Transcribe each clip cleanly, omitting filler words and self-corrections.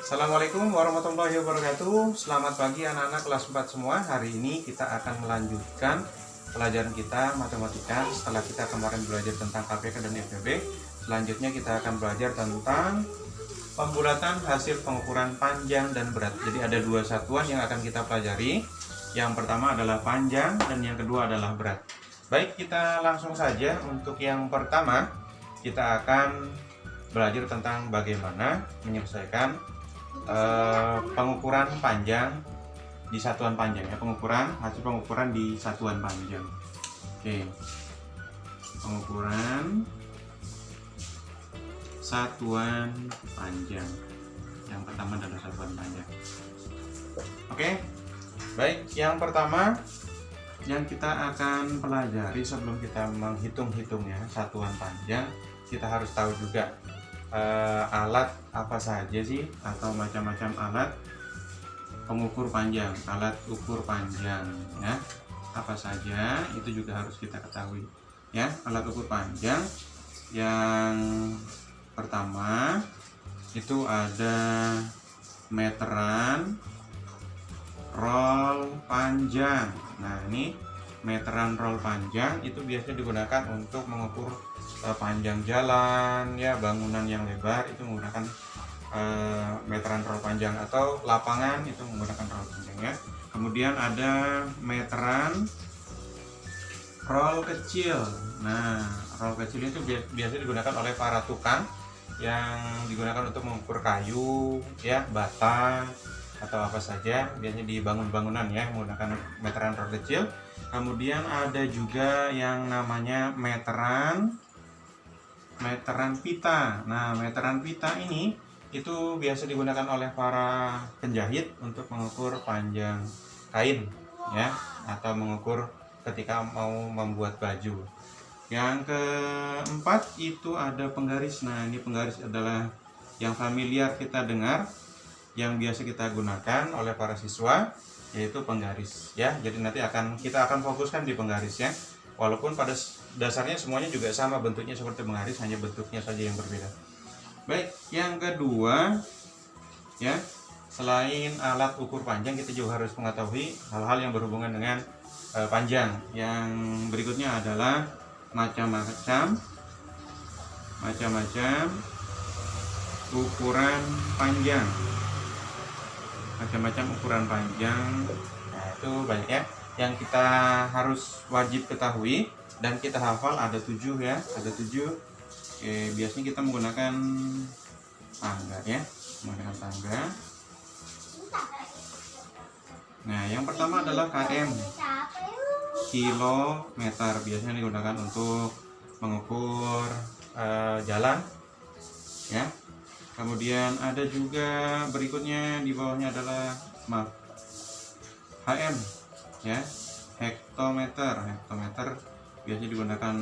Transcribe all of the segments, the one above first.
Assalamualaikum warahmatullahi wabarakatuh. Selamat pagi anak-anak kelas 4 semua. Hari ini kita akan melanjutkan pelajaran kita matematika. Setelah kita kemarin belajar tentang KPK dan FPB, selanjutnya kita akan belajar tentang pembulatan hasil pengukuran panjang dan berat. Jadi ada dua satuan yang akan kita pelajari. Yang pertama adalah panjang dan yang kedua adalah berat. Baik, kita langsung saja. Untuk yang pertama, kita akan belajar tentang bagaimana menyelesaikan pengukuran panjang di satuan panjang ya, hasil pengukuran di satuan panjang. Oke, pengukuran satuan panjang. Yang pertama adalah satuan panjang. Oke, baik. Yang pertama yang kita akan pelajari sebelum kita menghitung-hitungnya satuan panjang, kita harus tahu juga alat apa saja sih, atau macam-macam alat pengukur panjang, alat ukur panjang ya, apa saja itu juga harus kita ketahui ya. Alat ukur panjang yang pertama itu ada meteran, roll panjang. Nah, ini meteran roll panjang itu biasanya digunakan untuk mengukur panjang jalan ya, bangunan yang lebar itu menggunakan meteran roll panjang, atau lapangan itu menggunakan roll panjang ya. Kemudian ada meteran roll kecil. Nah, roll kecil itu biasanya digunakan oleh para tukang yang digunakan untuk mengukur kayu ya, bata atau apa saja, biasanya di bangunan ya menggunakan meteran roll kecil. Kemudian ada juga yang namanya meteran pita. Nah, meteran pita ini itu biasa digunakan oleh para penjahit untuk mengukur panjang kain ya, atau mengukur ketika mau membuat baju. Yang keempat itu ada penggaris. Nah, ini penggaris adalah yang familiar kita dengar, yang biasa kita gunakan oleh para siswa, yaitu penggaris ya. Jadi nanti kita akan fokuskan di penggaris ya. Walaupun pada dasarnya semuanya juga sama bentuknya seperti penggaris, hanya bentuknya saja yang berbeda. Baik, yang kedua ya, selain alat ukur panjang, kita juga harus mengetahui hal-hal yang berhubungan dengan panjang. Yang berikutnya adalah macam-macam ukuran panjang. Macam-macam ukuran panjang. Nah, itu banyak ya yang kita harus wajib ketahui dan kita hafal. Ada 7 ya, ada 7. Oke, biasanya kita menggunakan tangga ya, menggunakan tangga. Nah, yang pertama adalah km, kilometer, biasanya digunakan untuk mengukur jalan ya. Kemudian ada juga berikutnya di bawahnya adalah HM ya, hektometer. Hektometer biasanya digunakan,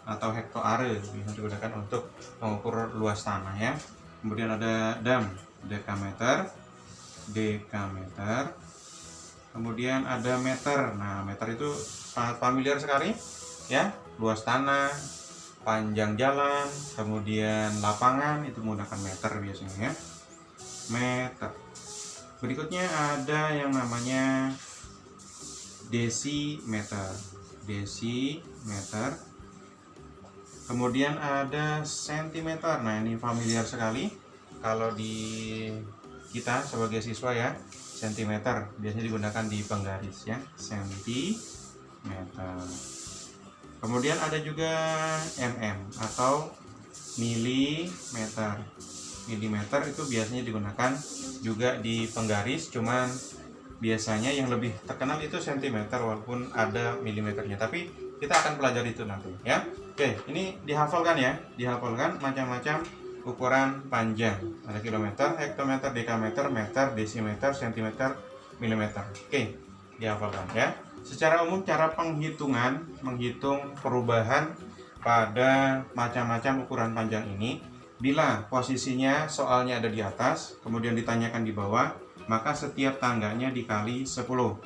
atau hektoare biasanya digunakan untuk mengukur luas tanah ya. Kemudian ada dam, dekameter. Kemudian ada meter. Nah, meter itu sangat familiar sekali ya, luas tanah, panjang jalan, kemudian lapangan itu menggunakan meter biasanya ya. Meter. Berikutnya ada yang namanya desimeter. Kemudian ada sentimeter. Nah, ini familiar sekali kalau di kita sebagai siswa ya. Sentimeter biasanya digunakan di penggaris ya, sentimeter. Kemudian ada juga mm atau milimeter. Milimeter itu biasanya digunakan juga di penggaris, cuman biasanya yang lebih terkenal itu sentimeter, walaupun ada milimeternya, tapi kita akan pelajari itu nanti ya. Oke, ini dihafalkan ya, dihafalkan macam-macam ukuran panjang. Ada kilometer, hektometer, dekameter, meter, desimeter, sentimeter, milimeter. Oke, dihafalkan ya. Secara umum cara menghitung perubahan pada macam-macam ukuran panjang ini, bila posisinya soalnya ada di atas, kemudian ditanyakan di bawah, maka setiap tangganya dikali 10.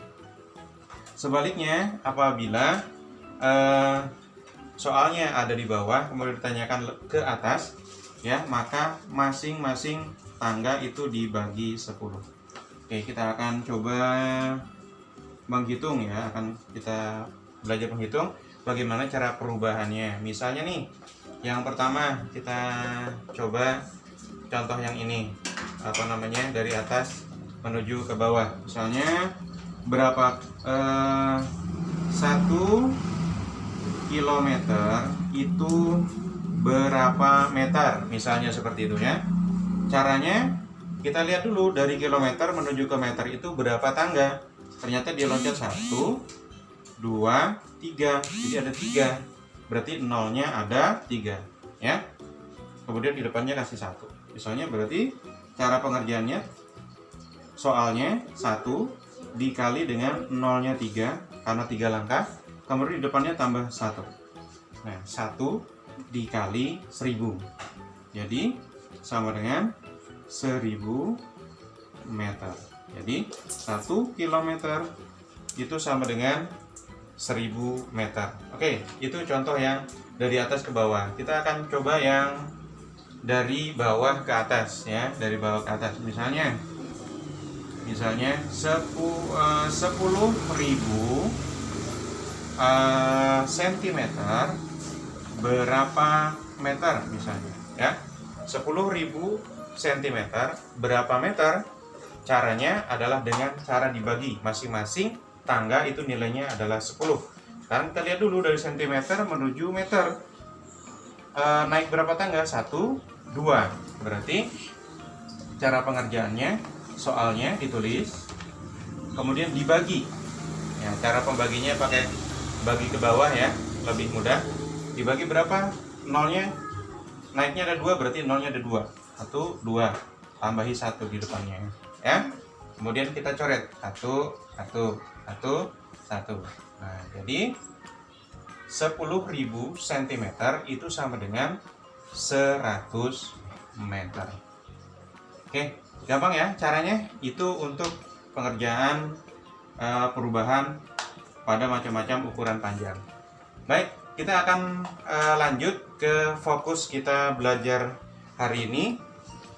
Sebaliknya, apabila soalnya ada di bawah kemudian ditanyakan ke atas ya, maka masing-masing tangga itu dibagi 10. Oke, kita akan coba menghitung ya, akan kita belajar menghitung bagaimana cara perubahannya. Misalnya nih, yang pertama kita coba contoh yang ini, dari atas menuju ke bawah. Misalnya berapa 1 kilometer itu berapa meter, misalnya seperti itu ya. Caranya kita lihat dulu dari kilometer menuju ke meter itu berapa tangga. Ternyata dia loncat 1, 2, 3. Jadi ada 3. Berarti nolnya ada 3 ya. Kemudian di depannya kasih 1. Misalnya berarti cara pengerjaannya, soalnya 1 dikali dengan nolnya 3 karena 3 langkah. Kemudian di depannya tambah 1. Nah, 1 dikali 1000. Jadi sama dengan 1000 meter. Jadi 1 kilometer itu sama dengan 1000 meter. Oke, itu contoh yang dari atas ke bawah. Kita akan coba yang dari bawah ke atas ya, dari bawah ke atas. Misalnya 10.000 sentimeter berapa meter misalnya ya. 10.000 sentimeter berapa meter? Caranya adalah dengan cara dibagi. Masing-masing tangga itu nilainya adalah 10. Sekarang kita lihat dulu dari sentimeter menuju meter. Naik berapa tangga? 1, 2. Berarti cara pengerjaannya, soalnya ditulis, kemudian dibagi. Ya, cara pembaginya pakai bagi ke bawah ya, lebih mudah. Dibagi berapa? Nolnya, naiknya ada 2, berarti nolnya ada 2. 1, 2. Tambahi 1 di depannya ya. Kemudian kita coret 1, 1, 1, 1. Nah, jadi 10.000 cm itu sama dengan 100 meter. Oke, gampang ya caranya. Itu untuk pengerjaan perubahan pada macam-macam ukuran panjang. Baik, kita akan lanjut ke fokus kita belajar hari ini,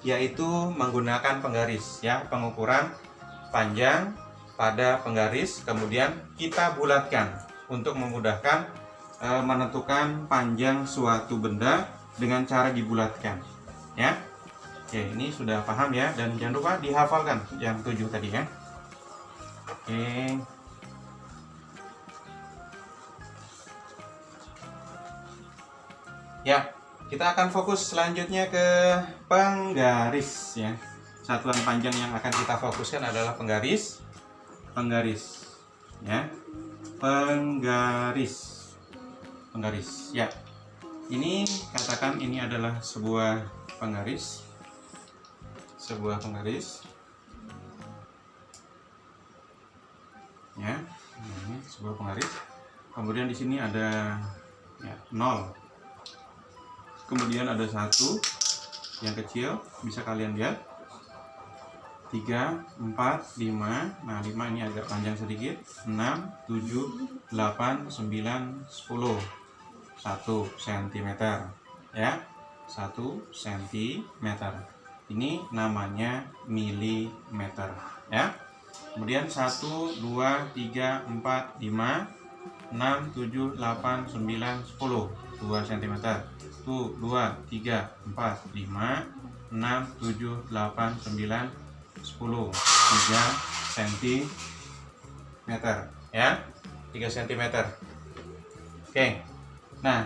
yaitu menggunakan penggaris ya, pengukuran panjang pada penggaris, kemudian kita bulatkan untuk memudahkan menentukan panjang suatu benda dengan cara dibulatkan ya. Oke, ini sudah paham ya, dan jangan lupa dihafalkan yang 7 tadi ya. Oke. Ya, kita akan fokus selanjutnya ke penggaris ya. Satuan panjang yang akan kita fokuskan adalah penggaris. Penggaris ya. Penggaris. Penggaris. Ya. Ini katakan ini adalah sebuah penggaris. Sebuah penggaris. Ya. Ini sebuah penggaris. Kemudian di sini ada ya, 0. Kemudian ada 1 yang kecil, bisa kalian lihat, 3, 4, 5. Nah, 5 ini agak panjang sedikit. 6, 7, 8, 9, 10. 1 cm ya. 1 cm. Ini namanya milimeter ya. Kemudian 1, 2, 3, 4, 5, 6, 7, 8, 9, 10. 2 cm. 1, 2, 3, 4, 5, 6, 7, 8, 9, 10. 3 cm ya. 3 cm. Oke. Nah,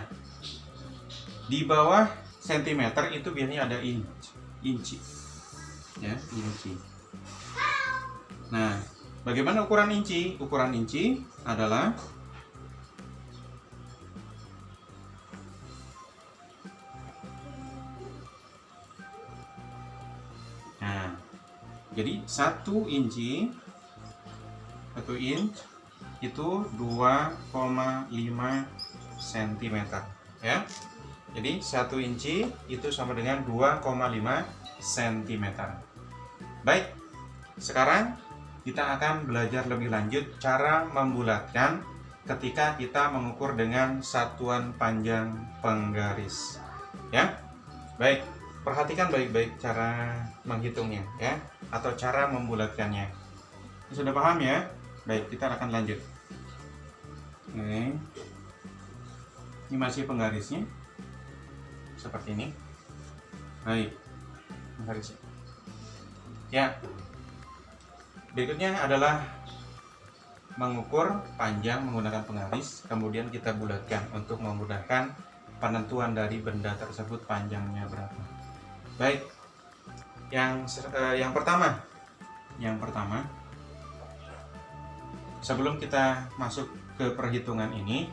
di bawah sentimeter itu biasanya ada inci. Ya, inci. Nah, bagaimana ukuran inci? Ukuran inci adalah jadi 1 inci, 1 inch itu 2,5 cm ya. Jadi 1 inci itu sama dengan 2,5 cm. Baik, sekarang kita akan belajar lebih lanjut cara membulatkan ketika kita mengukur dengan satuan panjang penggaris ya. Baik, perhatikan baik-baik cara menghitungnya ya, atau cara membulatkannya. Sudah paham ya? Baik, kita akan lanjut. Oke. Ini masih penggarisnya seperti ini. Baik, penggarisnya. Ya. Berikutnya adalah mengukur panjang menggunakan penggaris, kemudian kita bulatkan untuk memudahkan penentuan dari benda tersebut panjangnya berapa. Baik, yang pertama, sebelum kita masuk ke perhitungan ini,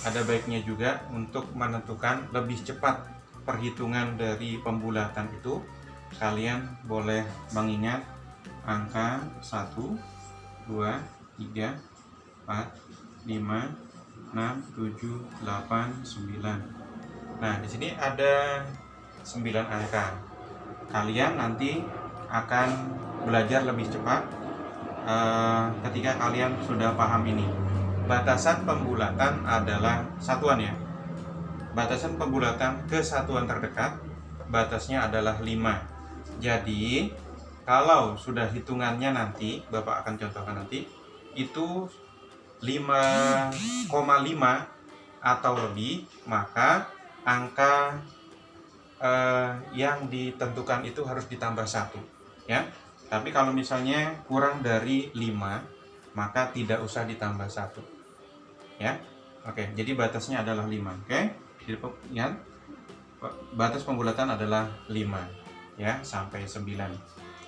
ada baiknya juga untuk menentukan lebih cepat perhitungan dari pembulatan itu. Kalian boleh mengingat angka 1, 2, 3, 4, 5, 6, 7, 8, 9. Nah, di sini ada 9 angka. Kalian nanti akan belajar lebih cepat ketika kalian sudah paham ini. Batasan pembulatan adalah satuan ya. Batasan pembulatan ke satuan terdekat batasnya adalah 5. Jadi, kalau sudah hitungannya nanti, Bapak akan contohkan nanti, itu 5,5 atau lebih, maka angka yang ditentukan itu harus ditambah 1 ya. Tapi kalau misalnya kurang dari 5, maka tidak usah ditambah 1 ya. Oke, jadi batasnya adalah 5. Oke, jadi ya, batas pembulatan adalah 5 ya, sampai 9.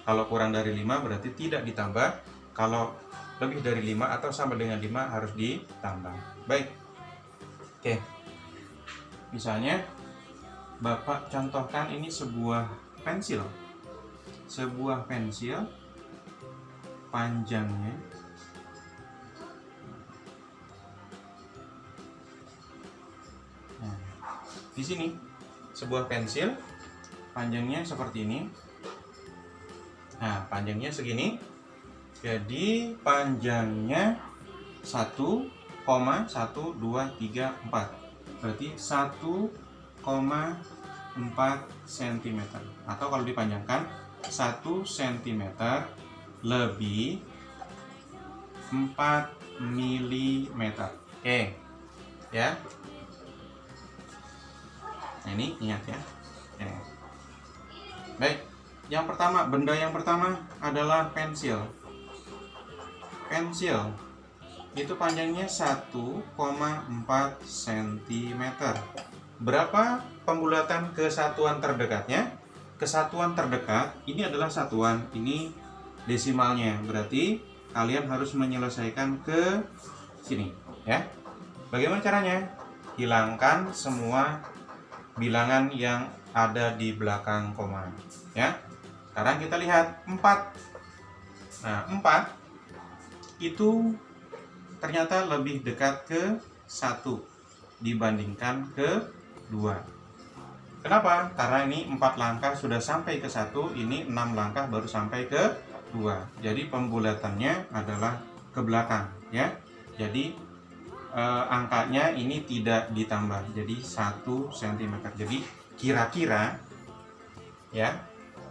Kalau kurang dari 5 berarti tidak ditambah. Kalau lebih dari 5 atau sama dengan 5 harus ditambah. Baik. Oke. Misalnya Bapak contohkan ini sebuah pensil. Sebuah pensil panjangnya di sini. Sebuah pensil panjangnya seperti ini. Nah, panjangnya segini. Jadi panjangnya 1,1234. Berarti 1,4 cm. Atau kalau dipanjangkan 1 cm lebih 4 mm. Oke. Ya. Nah, ini ingat ya. Oke. Baik. Yang pertama, benda yang pertama adalah pensil. Pensil itu panjangnya 1,4 cm. Berapa pembulatan ke satuan terdekatnya? Kesatuan terdekat ini adalah satuan, ini desimalnya. Berarti kalian harus menyelesaikan ke sini ya. Bagaimana caranya? Hilangkan semua bilangan yang ada di belakang koma ya. Sekarang kita lihat 4. Nah, 4 itu ternyata lebih dekat ke 1 dibandingkan ke 2. Kenapa? Karena ini 4 langkah sudah sampai ke 1, ini 6 langkah baru sampai ke 2. Jadi pembulatannya adalah ke belakang ya. Jadi angkanya ini tidak ditambah, jadi 1 cm. Jadi kira-kira ya,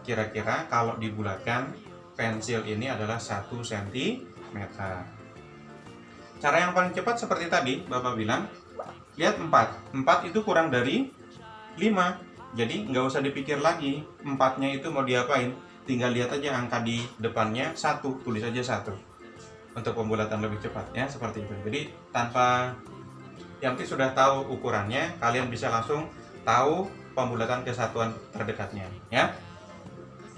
kira-kira kalau dibulatkan pensil ini adalah 1 cm. Cara yang paling cepat seperti tadi Bapak bilang, lihat 4 itu kurang dari 5. Jadi nggak usah dipikir lagi 4-nya itu mau diapain, tinggal lihat aja angka di depannya 1, tulis aja 1 untuk pembulatan lebih cepat ya, seperti itu. Jadi tanpa yang penting sudah tahu ukurannya, kalian bisa langsung tahu pembulatan ke satuan terdekatnya ya.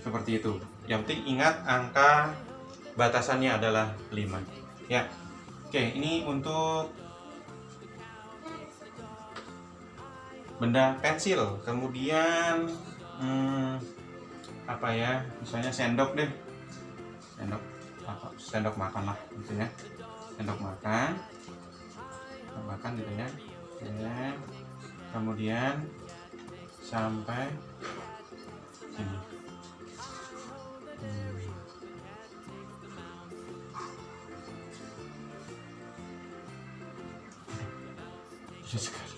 Seperti itu. Yang penting ingat angka batasannya adalah 5 ya. Oke, ini untuk benda pensil. Kemudian apa ya, misalnya sendok deh, sendok makan lah gitu ya, sendok makan gitu ya. Ya, kemudian sampai sini. Susah sekali.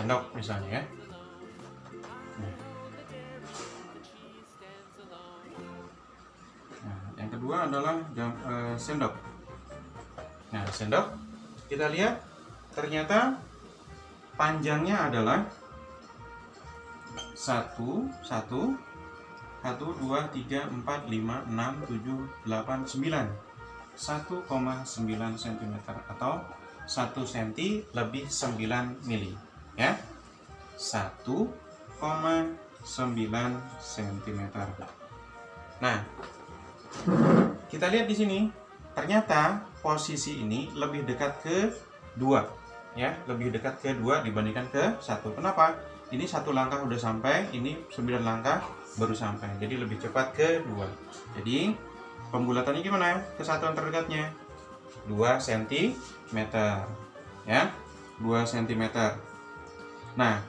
sendok misalnya ya. Nah, yang kedua adalah sendok. Nah, sendok kita lihat ternyata panjangnya adalah 1, 2, 3, 4, 5, 6, 7, 8, 9 1,9 cm atau 1 cm lebih 9 mili ya. 1,9 cm. Nah, kita lihat di sini ternyata posisi ini lebih dekat ke 2 ya, lebih dekat ke 2 dibandingkan ke 1. Kenapa? Ini 1 langkah udah sampai, ini 9 langkah baru sampai. Jadi lebih cepat ke 2. Jadi pembulatannya gimana? Kesatuan terdekatnya 2 cm ya. 2 cm. Nah,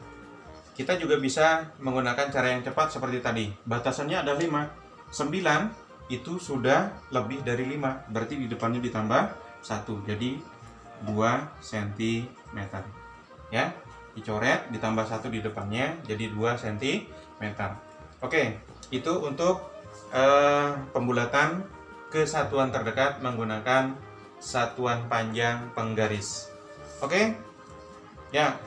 kita juga bisa menggunakan cara yang cepat seperti tadi. Batasannya ada 5. 9 itu sudah lebih dari 5. Berarti di depannya ditambah 1. Jadi 2 cm. Ya, dicoret ditambah 1 di depannya jadi 2 cm. Oke, itu untuk pembulatan kesatuan terdekat menggunakan satuan panjang penggaris. Oke, ya,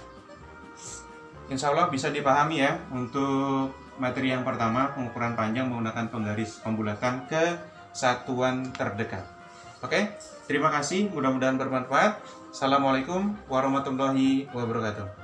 insya Allah bisa dipahami ya untuk materi yang pertama, pengukuran panjang menggunakan penggaris pembulatan ke satuan terdekat. Oke, terima kasih, mudah-mudahan bermanfaat. Assalamualaikum warahmatullahi wabarakatuh.